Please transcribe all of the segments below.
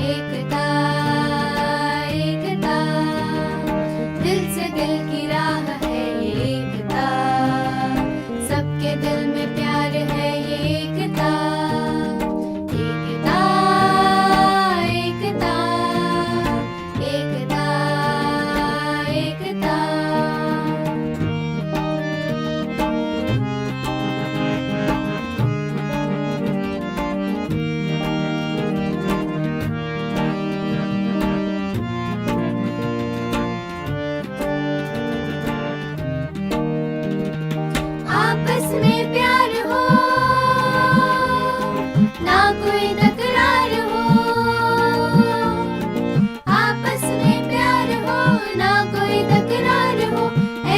एकता एकता, दिल से दिल की राह है ये एकता, सबके दिल में प्यार है ये एकता। एकता एकता एकता एकता। आपस में प्यार हो, ना कोई तकरार हो। आपस में प्यार हो, ना कोई तकरार हो।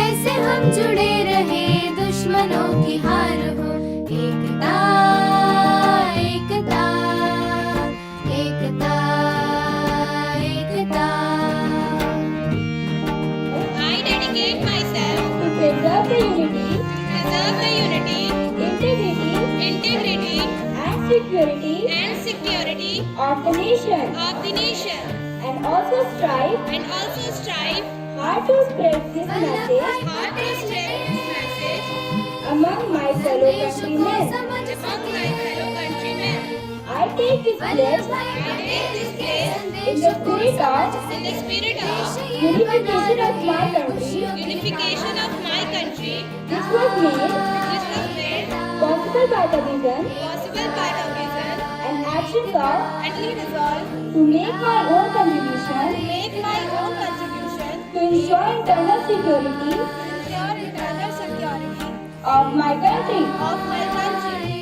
ऐसे हम जुड़े रहे, दुश्मनों की हार हो। एकता एकता एकता एकता। I dedicate myself to preserve the unity, integrity, and security and security of the nation, and also strive hard to spread this message hard to spread this message among my fellow countrymen. among my fellow countrymen. I take this pledge I take this place in the spirit of in the spirit of unification of my country, unification of my country. which was made This was made possible by the vision possible by the vision and actions of and the resolve to make my own contribution to make my own contribution to ensure internal security to ensure internal security of my country. of my country.